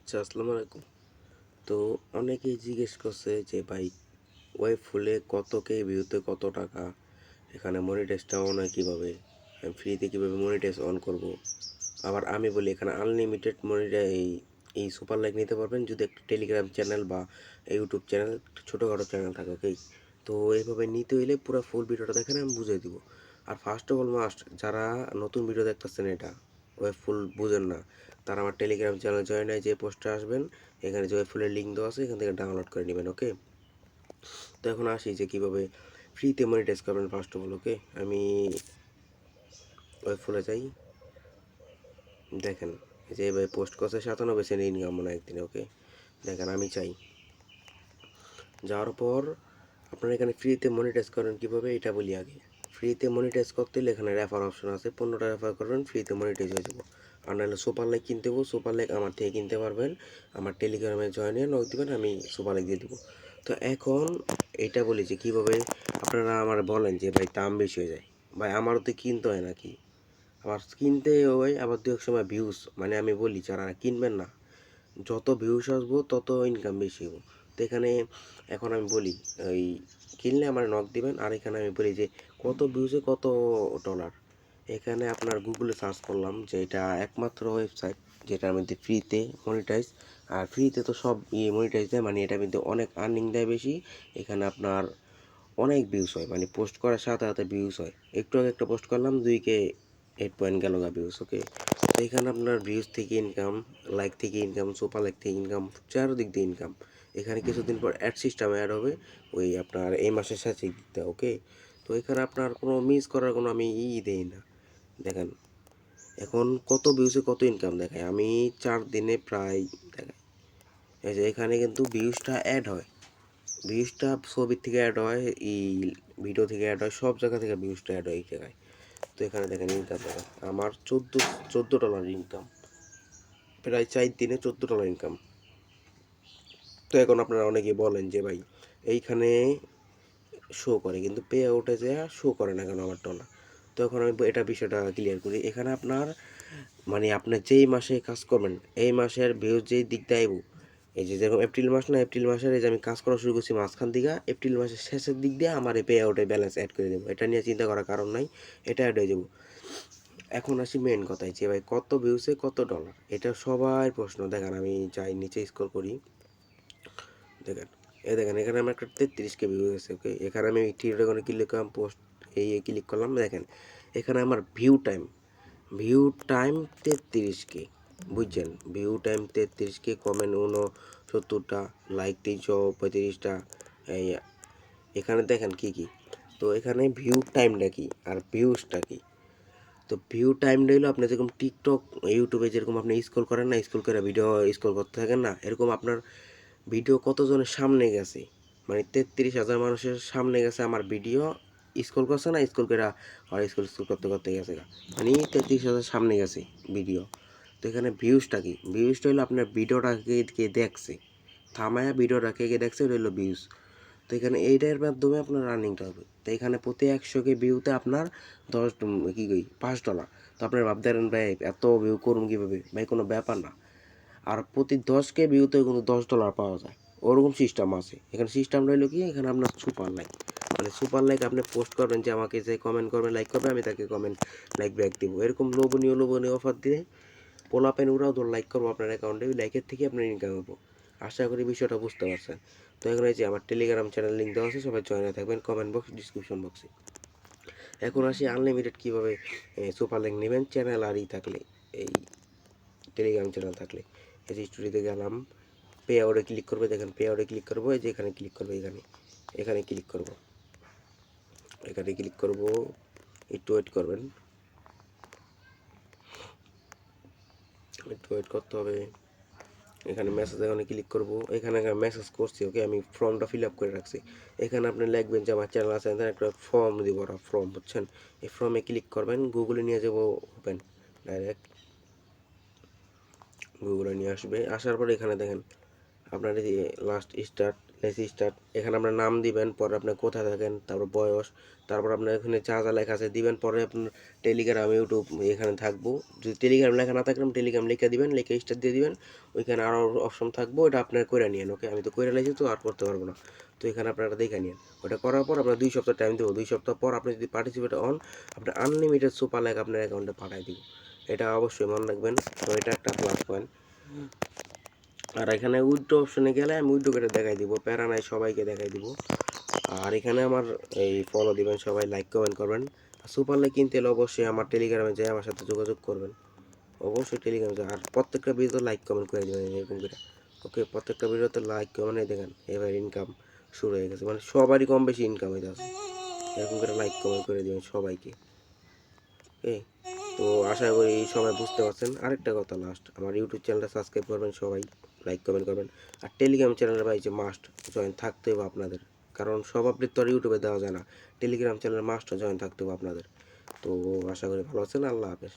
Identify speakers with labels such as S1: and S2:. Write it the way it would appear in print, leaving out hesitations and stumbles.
S1: আচ্ছা, আসসালামু আলাইকুম। তো অনেকেই জিজ্ঞেস করছে যে ভাই ওয়েব ফুলে কত কে ভিউতে কত টাকা, এখানে মনিটাইজটা অন হয় কীভাবে, আমি ফ্রিতে কীভাবে মনিটাইজ অন করব। আবার আমি বলি এখানে আনলিমিটেড মনিটাই এই সুপার লাইক নিতে পারবেন যদি একটা টেলিগ্রাম চ্যানেল বা ইউটিউব চ্যানেল, ছোটোখাটো চ্যানেল থাকে। ওকে, তো এইভাবে নিতে হইলে পুরো ফুল ভিডিওটা দেখেন, আমি বুঝিয়ে দিব। আর ফার্স্ট অফ অল মাস্ট, যারা নতুন ভিডিও দেখতেছেন, এটা ওয়েব ফুল বুঝেন না, তারা আমার টেলিগ্রাম চ্যানেল জয়েন হয়ে যে পোস্টে আসবেন, এখানে যে ওয়েব ফুলের লিঙ্ক দেওয়া আছে, এখান থেকে ডাউনলোড করে নেবেন। ওকে, তো এখন আসি যে কীভাবে ফ্রিতে মনিটাইজ করবেন। ফার্স্ট অফ অল ওকে, আমি ওয়েব ফুলে যাই, দেখেন যে ভাই পোস্ট করছে 97 সেন্ট ইনকাম মনে একদিনে। ওকে, দেখেন আমি চাই, যাওয়ার পর আপনারা এখানে ফ্রিতে মনিটাইজ করেন কীভাবে এটা বলি আগে। ফ্রিতে মনিটাইজ করতে হলে এখানে রেফার অপশন আছে, 15টা রেফার করবেন, ফ্রিতে মনিটাইজ হয়ে যাবো। আর নাহলে সুপার লাইক কিনতে হবো, সুপার লাইক আমার থেকে কিনতে পারবেন, আমার টেলিগ্রামে জয়েন হয়ে নক দিবেন, আমি সুপার লাইক দিয়ে দেবো। তো এখন এটা বলি যে কীভাবে আপনারা আমার বলেন যে ভাই দাম বেশি হয়ে যায়, ভাই আমারও তো কিনতে হয় নাকি, আবার কিনতে হয়, আবার দু এক সময় ভিউজ, মানে আমি বলি যারা কিনবেন না, যত ভিউস আসবো তত ইনকাম বেশি হবো। তো এখানে এখন আমি বলি ওই কিনলে আমার নক দিবেন। আর এখানে আমি বলি যে কত ভিউসে কত ডলার। এখানে আপনার গুগলে সার্চ করলাম যে এটা একমাত্র ওয়েবসাইট যেটার মধ্যে ফ্রিতে মনিটাইজ। আর ফ্রিতে তো সব মনিটাইজ দেয়, মানে এটার মধ্যে অনেক আর্নিং দেয় বেশি। এখানে আপনার অনেক ভিউস হয়, মানে পোস্ট করার সাথে সাথে ভিউস হয়। একটু আগে একটা পোস্ট করলাম 2K 8 পয়েন্ট গেল গা ভিউস। ওকে, তো এখানে আপনার ভিউজ থেকে ইনকাম, লাইক থেকে ইনকাম, সুপার লাইক থেকে ইনকাম, চারদিক দিয়ে ইনকাম। এখানে কিছুদিন পর অ্যাড সিস্টেম অ্যাড হবে, ওই আপনার এই মাসের শেষে দিতে। ওকে, তো এখানে আপনার কোনো মিস করার কোনো আমি দেই না। দেখেন এখন কত ভিউসে কত ইনকাম দেখায়, আমি 4 দিনে প্রায় দেখাই। এই যে এখানে কিন্তু ভিউজটা অ্যাড হয়, ভিউজটা ছবির থেকে অ্যাড হয়, এই ভিডিও থেকে অ্যাড হয়, সব জায়গা থেকে ভিউজটা অ্যাড হয় এই জায়গায়। তো এখানে দেখেন ইনকাম দেখেন আমার $14 ইনকাম, প্রায় 4 দিনে $14 ইনকাম। তো এখন আপনারা অনেকেই বলেন যে ভাই এইখানে শো করে কিন্তু পে আউটে যে শো করে না কেন আমার ডলার। তো এখন আমি এটা বিষয়টা ক্লিয়ার করি। এখানে আপনার মানে আপনি যেই মাসে কাজ করবেন, এই মাসের ভিউজ যেই দিক দিয়ে আইব, এই যে যেরকম এপ্রিল মাস না, এপ্রিল মাসের এই যে আমি কাজ করা শুরু করছি মাঝখান দিকে, এপ্রিল মাসের শেষের দিক দিয়ে আমার এই পে আউটে ব্যালেন্স অ্যাড করে দেবো। এটা নিয়ে চিন্তা করার কারণ নাই, এটা অ্যাড হয়ে যাবো। এখন আসি মেন কথায় যে ভাই কত ভিউসে কত ডলার, এটা সবার প্রশ্ন। দেখেন আমি যাই নিচে স্ক্রল করি, দেখেন এই দেখেন এখানে আমার একটা 33K ভিউ হয়েছে। ওকে, এখানে আমি থ্রিডে করে ক্লিক করলাম, পোস্ট এই ক্লিক করলাম, দেখেন এখানে আমার ভিউ টাইম 33K, বুঝছেন, ভিউ টাইম 33K, কমেন্ট 69টা, লাইক 335টা। এই এখানে দেখেন কি কি, তো এখানে ভিউ টাইমটা কি আর ভিউজটা কি। তো ভিউ টাইমটা হলো আপনি যেরকম টিকটক ইউটিউবে যেরকম আপনি স্ক্রল করেন না, স্ক্রল করে ভিডিও স্ক্রল করতে থাকেন না, এরকম আপনার ভিডিও কতজনের সামনে গেছে, মানে 33,000 মানুষের সামনে গেছে আমার ভিডিও, স্ক্রল করছে না, স্ক্রল করে আর স্ক্রল করতে করতে গেছে গা, মানে 33,000 সামনে গেছে ভিডিও। তো এখানে ভিউজটা কি, ভিউজটা হলো আপনার ভিডিওটাকে কে দেখছে, থামায়া ভিডিওটাকে কে দেখছে, ওটা হলো ভিউজ। তো এখানে এইটার মাধ্যমে আপনার রানিংটা হবে। তো এখানে প্রতি 100K ভিউতে আপনার 10 কি কই $5। তো আপনার ভাবতেন ভাই এত ভিউ করুন কীভাবে, ভাই কোনো ব্যাপার না। আর প্রতি 10K ভিউতে কিন্তু $10 পাওয়া যায়, ওরকম সিস্টেম আছে। এখানে সিস্টেমটা হলো কি, এখানে আপনার সুপার লাইক, মানে সুপার লাইক আপনি পোস্ট করবেন যে আমাকে যে কমেন্ট করবেন, লাইক করবে, আমি তাকে কমেন্ট লাইক ব্যাক দিব। এরকম লোভনীয় লোভনীয় অফার দিয়ে পোলাপেন ওরাও ধর লাইক করবো আপনার অ্যাকাউন্টে, ওই লাইকের থেকে আপনার ইনকাম হবো। আশা করি বিষয়টা বুঝতে পারছেন। তো এখন এই যে আমার টেলিগ্রাম চ্যানেল লিঙ্ক দেওয়া আছে, সবাই জয়েন হয়ে থাকবেন, কমেন্ট বক্স, ডিসক্রিপশন বক্সে। এখন আসি আনলিমিটেড কীভাবে সুপার লিঙ্ক নেবেন, চ্যানেল আরই থাকলে, এই টেলিগ্রাম চ্যানেল থাকলে। এই যে স্টোরিতে গেলাম, পে আউটে ক্লিক করবে, দেখেন পে আউটে ক্লিক করবো, এই যে এখানে ক্লিক করবো, এখানে ক্লিক করবো, এখানে ক্লিক করবো, একটু ওয়েট করবেন, একটু ওয়েট করতে হবে। এখানে মেসেজ এখানে ক্লিক করবো, এখানে মেসেজ করছি। ওকে, আমি ফর্মটা ফিল আপ করে রাখছি। এখানে আপনি লিখবেন যে আমার চ্যানেল আছে, একটা ফর্ম দিব, ফর্ম বুঝছেন, এই ফর্মে ক্লিক করবেন, গুগলে নিয়ে যাবো, ওপেন ডাইরেক্ট গুগলে নিয়ে আসবে। আসার পরে এখানে দেখেন আপনার এই লাস্ট স্টার্ট লেটস স্টার্ট। এখানে আপনার নাম দিবেন, পরে আপনার কোথায় থাকেন, তারপর বয়স, তারপর আপনার এখানে যা যা লেখা আছে দিবেন, পরে আপনার টেলিগ্রাম, ইউটিউব এখানে থাকবো। যদি টেলিগ্রাম লেখা না থাকলে টেলিগ্রাম লিখে দিবেন, লিখে স্টার্ট দিয়ে দিবেন। ওইখানে আরও অপশন থাকবো, ওটা আপনার করে নিন। ওকে, আমি তো করে নিয়েছি, তো আর করতে পারবো না। তো এখানে আপনারা দেখে নিন। ওটা করার পর আপনার 2 সপ্তাহ টাইম দেবো। 2 সপ্তাহ পর আপনি যদি পার্টিসিপেট হন, আপনার আনলিমিটেড সুপার লাইক আপনার অ্যাকাউন্টে পাঠিয়ে দিব। এটা অবশ্যই মনে রাখবেন। তো এটা একটা প্লাস পয়েন্ট। আর এখানে উইথড্র অপশনে গেলে আমি উইথড্র করে দেখাই দিব, প্যারা নাই, সবাইকে দেখাই দিব। আর এখানে আমার এই ফলো দিবেন, সবাই লাইক কমেন্ট করবেন। আর সুপার লাইক কিনতে হলে অবশ্যই আমার টেলিগ্রামে যেয়ে আমার সাথে যোগাযোগ করবেন। অবশ্যই টেলিগ্রামে যায়। আর প্রত্যেকটা ভিডিওতে লাইক কমেন্ট করে দেবেন এরকম করে। ওকে, প্রত্যেকটা ভিডিওতে লাইক কমেন্ট দেখেন এবার ইনকাম শুরু হয়ে গেছে, মানে সবারই কম বেশি ইনকাম হয়ে যাচ্ছে। এরকম করে লাইক কমেন্ট করে দেবেন সবাইকে। ওকে, তো আশা করি সবাই বুঝতে পারছেন। আরেকটা কথা লাস্ট, আমার ইউটিউব চ্যানেলটা সাবস্ক্রাইব করবেন সবাই, লাইক কমেন্ট করবেন। আর টেলিগ্রাম চ্যানেলে ভাই যে মাস্ট জয়েন থাকতে হবে আপনাদের, কারণ সব আপডেট তো আর ইউটিউবে দেওয়া যায় না। টেলিগ্রাম চ্যানেলে মাস্ট জয়েন থাকতে হবে আপনাদের। তো আশা করি ভালো আছেন। আল্লাহ হাফেজ।